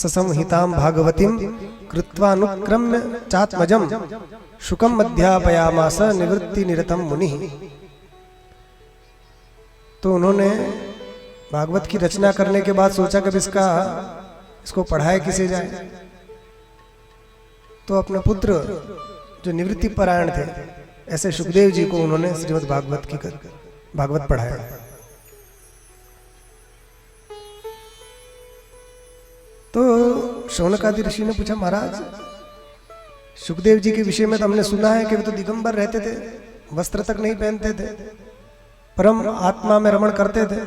ससंहितां भागवतीं कृत्वानुक्रम्य चात्मजं शुकम अध्यापयामास निवृत्ति निरतम मुनिः। तो उन्होंने भागवत की रचना करने के बाद सोचा कि इसको पढ़ाए किसे जाए। तो अपने पुत्र जो निवृत्ति परायण थे ऐसे सुखदेव जी को उन्होंने श्रीमद् भागवत पढ़ाया। तो शौनकादि ऋषि ने पूछा, महाराज सुखदेव जी के विषय में तो हमने सुना है कि वे तो दिगंबर रहते थे, वस्त्र तक नहीं पहनते थे, परम आत्मा में रमण करते थे,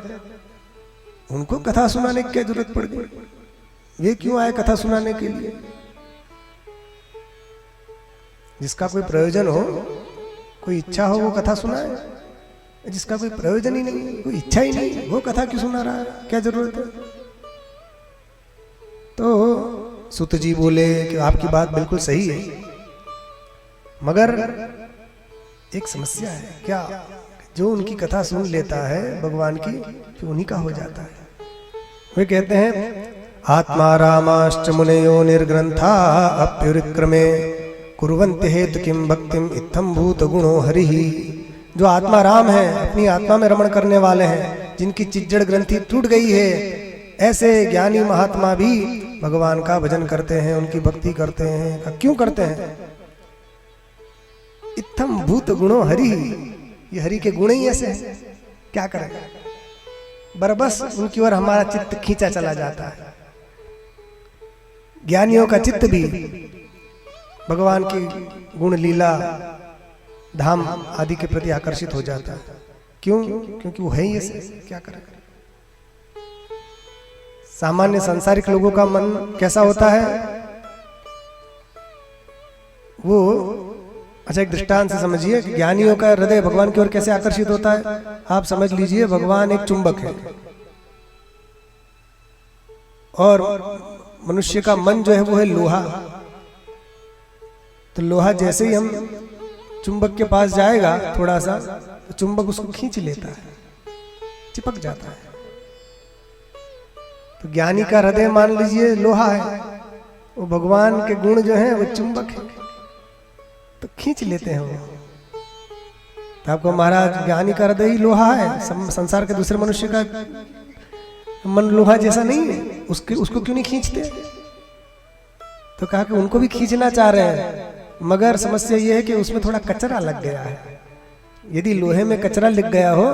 उनको कथा सुनाने की क्या जरूरत पड़ गई? वे क्यों आए कथा सुनाने के लिए? जिसका कोई प्रयोजन हो, कोई इच्छा हो, वो कथा सुनाए। जिसका कोई प्रयोजन ही नहीं, कोई इच्छा ही नहीं, वो कथा क्यों सुना रहा है? क्या जरूरत है? तो सुत जी बोले कि आपकी बात बिल्कुल सही है, मगर एक समस्या है। क्या? जो उनकी कथा सुन लेता है भगवान की, फिर उन्हीं का हो जाता है। वे कहते हैं, आत्मा रामाश्च मुनयो निर्ग्रंथा अप्युरिक्रमे कुर्वन्ति हेतु किम भक्तिम इत्थम भूत गुणो हरिः। जो आत्मा राम है, अपनी आत्मा में रमण करने वाले हैं, जिनकी चिज्जड़ ग्रंथि टूट गई है, ऐसे ज्ञानी महात्मा भी भगवान का भजन करते हैं, उनकी भक्ति करते हैं। क्यों करते हैं? इत्थम भूत गुणो हरि, ये हरि के गुण ही ऐसे हैं। क्या करें, बरबस उनकी ओर हमारा चित्त खींचा चला जाता है। ज्ञानियों का चित्त भी भगवान की गुण लीला धाम आदि के प्रति आकर्षित हो जाता है। क्यों? क्योंकि वो है ही ऐसे। क्या करें? सामान्य सांसारिक लोगों का मन कैसा होता है? वो अच्छा, एक दृष्टांत से समझिए कि ज्ञानियों का हृदय भगवान की ओर कैसे आकर्षित होता है। आप समझ लीजिए, भगवान एक चुंबक है और मनुष्य का मन जो है वो है लोहा। तो लोहा जैसे ही हम चुंबक के पास जाएगा थोड़ा सा, तो चुंबक उसको खींच लेता है, चिपक जाता है। तो ज्ञानी का हृदय मान लीजिए लोहा है, वो भगवान के गुण जो हैं वो चुंबक है, तो खींच लेते हैं वो। तो आपको महाराज, ज्ञानी का हृदय ही लोहा है, संसार के दूसरे मनुष्य का मन लोहा जैसा नहीं है, उसको क्यों नहीं खींचते? तो कहा कि उनको भी खींचना चाह रहे हैं, मगर समस्या ये है कि उसमें थोड़ा कचरा लग गया है। यदि लोहे में कचरा लग गया हो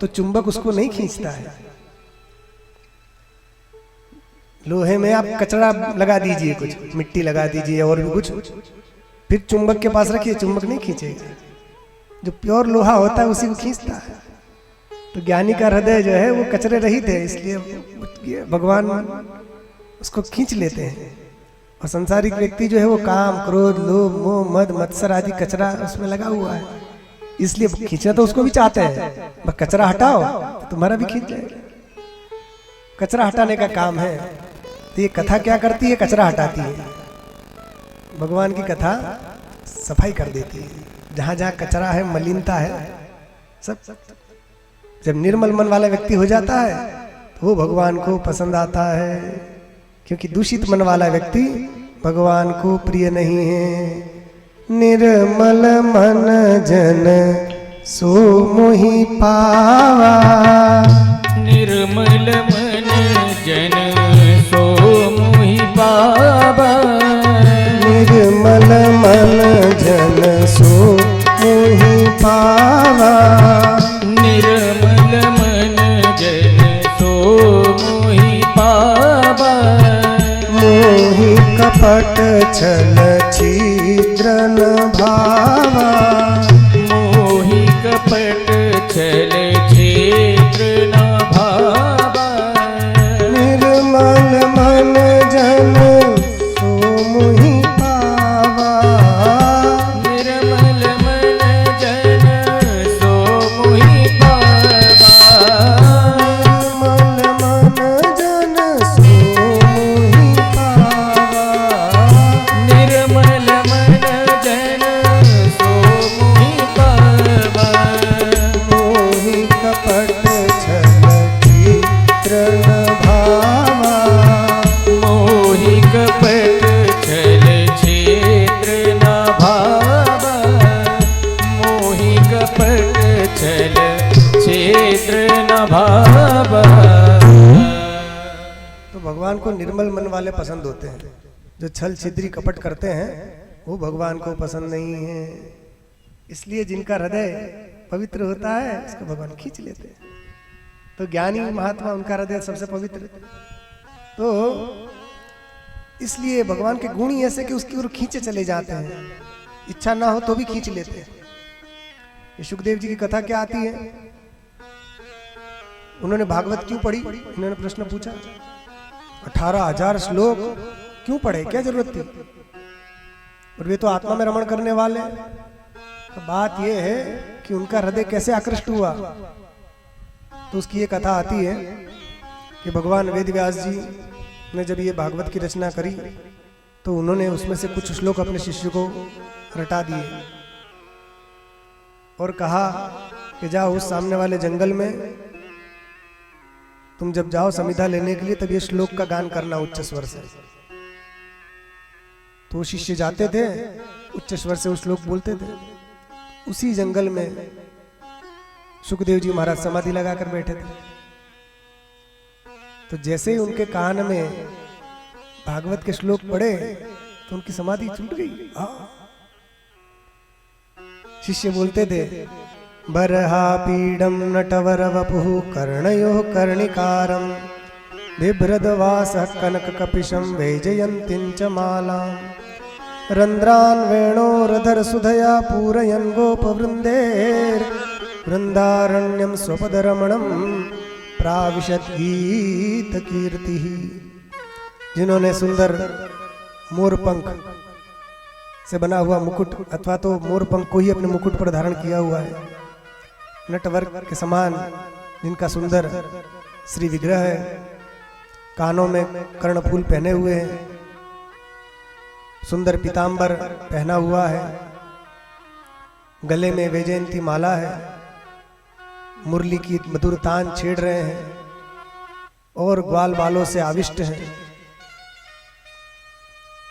तो चुंबक उसको नहीं खींचता है। लोहे में आप कचरा लगा दीजिए, कुछ मिट्टी लगा दीजिए और भी कुछ, फिर चुंबक के पास रखिए, चुंबक नहीं खींचेगा। जो प्योर लोहा होता है उसी को खींचता है। तो ज्ञानी का हृदय जो है वो कचरे रहित है, इसलिए भगवान उसको खींच लेते हैं। और संसारिक व्यक्ति जो है वो काम, क्रोध, लोभ, मोह, मद, मत्सर आदि कचरा उसमें लगा हुआ है, इसलिए खींचना तो उसको भी चाहते हैं। बस कचरा हटाओ तो तुम्हारा भी खींच जाएगा। कचरा हटाने का काम है। तो ये कथा क्या करती है? कचरा हटाती है। भगवान की कथा सफाई कर देती है। जहां जहां कचरा है, मलिनता है, सब जब निर्मल मन वाला व्यक्ति हो जाता है तो वो भगवान को पसंद आता है। क्योंकि दूषित मन वाला व्यक्ति भगवान को प्रिय नहीं है। निर्मल मन जन सो मोहि पावा, निर्मल मन जन सो मोहि पावा, निर्मल मन जन सो मोहि पावा, निर्मल मन जन सो मोहि पावा, मोहि कपट छल छिद्र न भावा, मोहि कपट छल छिद्र न भावा, निर्मल मन जन सो मोहि पावा, निर्मल मन जन सो मोहि पावा, निर्मल मन जन सो मोहि पावा, निर्मल मन जन सो निर्मल मन वाले पसंद होते हैं, जो छल छिद्री कपट करते हैं वो भगवान को पसंद नहीं है। इसलिए जिनका हृदय पवित्र होता है उसको भगवान खींच लेते हैं। तो ज्ञानी महात्मा उनका हृदय सबसे पवित्र, तो इसलिए भगवान के गुण ही ऐसे कि उसकी ओर खींचे चले जाते हैं, इच्छा ना हो तो भी खींच लेते हैं। ये सुखदेव जी की कथा क्या आती है, उन्होंने भागवत क्यों पढ़ी, इन्होंने प्रश्न पूछा। 18,000 श्लोक क्यों पढ़े, क्या जरूरत थी, और वे तो आत्मा में रमण करने वाले। तो बात यह है कि उनका हृदय कैसे आकृष्ट हुआ। तो उसकी ये कथा आती है कि भगवान वेद व्यास जी ने जब ये भागवत की रचना करी तो उन्होंने उसमें से कुछ श्लोक अपने शिष्य को रटा दिए और कहा कि जाओ उस सामने वाले जंगल में तुम जब जाओ समिधा लेने के लिए तब ये श्लोक का गान करना उच्च स्वर से। तो शिष्य जाते थे, उच्च स्वर से वो श्लोक बोलते थे। उसी जंगल में सुखदेव जी महाराज समाधि लगाकर बैठे थे। तो जैसे ही उनके कान में भागवत के श्लोक पढ़े तो उनकी समाधि छूट गई। शिष्य बोलते थे, बरहा पीडम नटवर वपुः कर्णयोः कर्णिकारं बिभ्रदवासः कनक कपिशं वैजयन्तीं च मालां रंध्रान् वेणोरधर सुधया पूरयन् गोपवृन्देर् वृंदारण्यं स्वपदरमणं प्राविशत् गीत कीर्ति। जिन्होंने सुंदर मोरपंख से बना हुआ मुकुट अथवा तो मोरपंख को ही अपने मुकुट पर धारण किया हुआ है, नटवर्क के समान जिनका सुंदर श्री विग्रह है, कानों में कर्णफूल पहने हुए हैं, सुंदर पीतांबर पहना हुआ है, गले में वैजयंती माला है, मुरली की मधुर तान छेड़ रहे हैं और ग्वाल बालों से आविष्ट हैं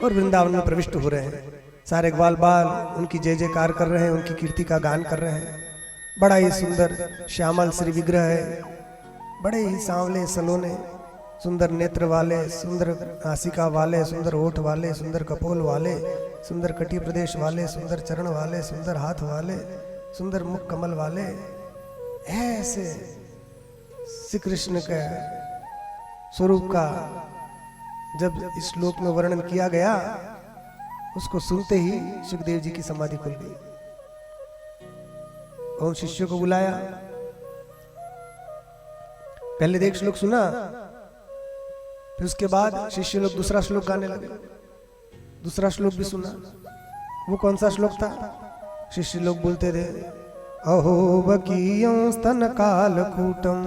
और वृंदावन में प्रविष्ट हो रहे हैं। सारे ग्वाल बाल उनकी जय जयकार कर रहे हैं, उनकी कीर्ति का गान कर रहे हैं। बड़ा ही सुंदर श्यामल श्री विग्रह है, बड़े ही सांवले सलोने, सुंदर नेत्र वाले, सुंदर नासिका वाले, सुंदर ओठ वाले, सुंदर कपोल वाले, सुंदर कटी प्रदेश वाले, सुंदर चरण वाले, सुंदर हाथ वाले, सुंदर मुख कमल वाले। ऐसे श्री कृष्ण के स्वरूप का जब इस श्लोक में वर्णन किया गया, उसको सुनते ही सुखदेव जी की समाधि खुल गई और उन शिष्यों को बुलाया। पहले देख श्लोक सुना, फिर उसके बाद शिष्य लोग दूसरा श्लोक गाने लगे, दूसरा श्लोक भी सुना। वो कौन सा श्लोक था? शिष्य लोग बोलते थे, अहो बकीयं स्तन कालकूटं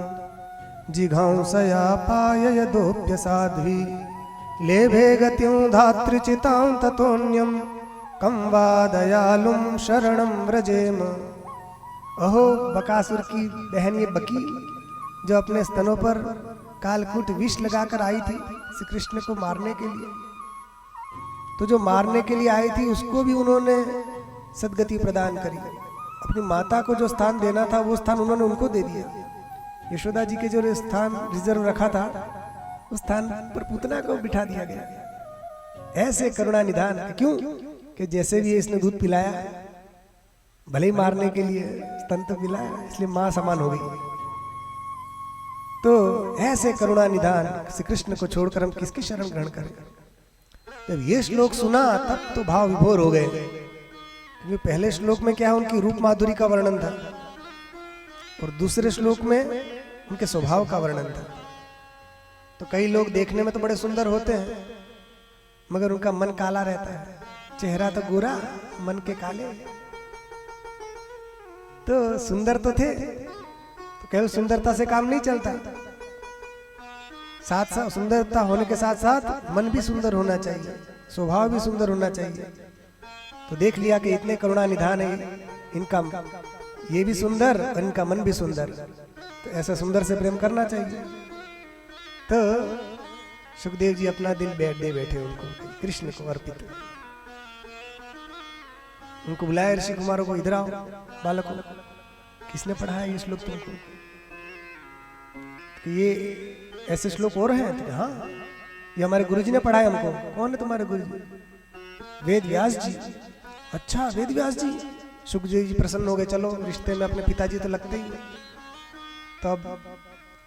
जिघांसया पाययदोप्य साध्वी लेभे गतिं धातृचितां ततोऽन्यं कं वा दयालुं शरणं व्रजेम। अहो बकासुर की बहन ये बकी, जो अपने स्तनों पर कालकूट विष लगाकर आई थी श्री कृष्ण को मारने के लिए, तो जो मारने के लिए आई थी उसको भी उन्होंने सदगति प्रदान करी। अपनी माता को जो स्थान देना था वो स्थान उन्होंने उनको दे दिया। यशोदा जी के जो स्थान रिजर्व रखा था उस स्थान पर पूतना को बिठा दिया गया। ऐसे करुणा निधान, क्यों कि जैसे भी इसने दूध पिलाया, भले ही मारने के लिए स्तन तो पिलाया, इसलिए मां समान हो गई। तो ऐसे करुणा निधान श्री कृष्ण को छोड़कर हम किसकी शरण ग्रहण करें? जब ये श्लोक सुना तब तो भाव विभोर हो गए, क्योंकि पहले श्लोक में क्या है, उनकी रूप माधुरी का वर्णन था और दूसरे श्लोक में उनके स्वभाव का वर्णन था। तो कई लोग देखने में तो बड़े सुंदर होते हैं मगर उनका मन काला रहता है, चेहरा तो गोरा मन के काले। तो सुंदर तो थे, तो केवल सुंदरता से काम नहीं चलता, साथ साथ सुंदरता होने के साथ साथ मन भी सुंदर होना चाहिए, स्वभाव भी सुंदर होना चाहिए। तो देख लिया कि इतने करुणा निधान है, इनका ये भी सुंदर और इनका मन भी सुंदर, तो ऐसा सुंदर से प्रेम करना चाहिए। तो सुखदेव जी अपना दिल दे बैठे उनको, कृष्ण को अर्पित। उनको बुलाया, ऋषि कुमारों को, इधर आओ बालकों, किसने पढ़ाया ये श्लोक तुमको? तो ये ऐसे श्लोक और हैं? तो हाँ, ये हमारे गुरुजी ने पढ़ाया हमको। कौन है तुम्हारे गुरुजी? वेद व्यास जी। अच्छा वेद व्यास जी। सुखदेव जी प्रसन्न हो गए, चलो रिश्ते में अपने पिताजी तो लगते ही, तो अब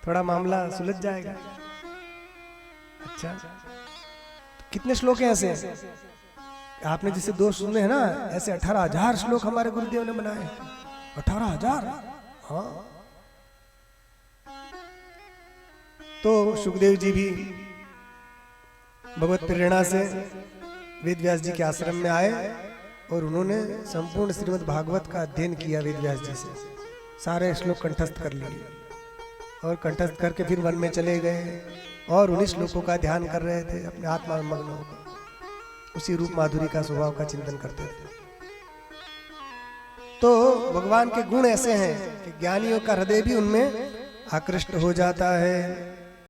थोड़ा मामला सुलझ जाएगा। अच्छा कितने श्लोक हैं ऐसे? आपने जिसे दो सुने हैं ना, ऐसे 18,000 श्लोक हमारे गुरुदेव ने बनाए। 18,000। हाँ तो सुखदेव जी भी भगवत प्रेरणा से वेद व्यास जी के आश्रम में आए और उन्होंने संपूर्ण श्रीमद् भागवत का अध्ययन किया वेद व्यास जी से। सारे श्लोक कंठस्थ कर लिए और कंठस्थ करके फिर वन में चले गए और उन्हीं श्लोकों का ध्यान कर रहे थे, अपने आत्मा में मग्न होकर उसी रूप माधुरी का स्वभाव का चिंतन करते थे। तो भगवान के गुण ऐसे हैं कि ज्ञानियों का हृदय भी उनमें आकृष्ट हो जाता है।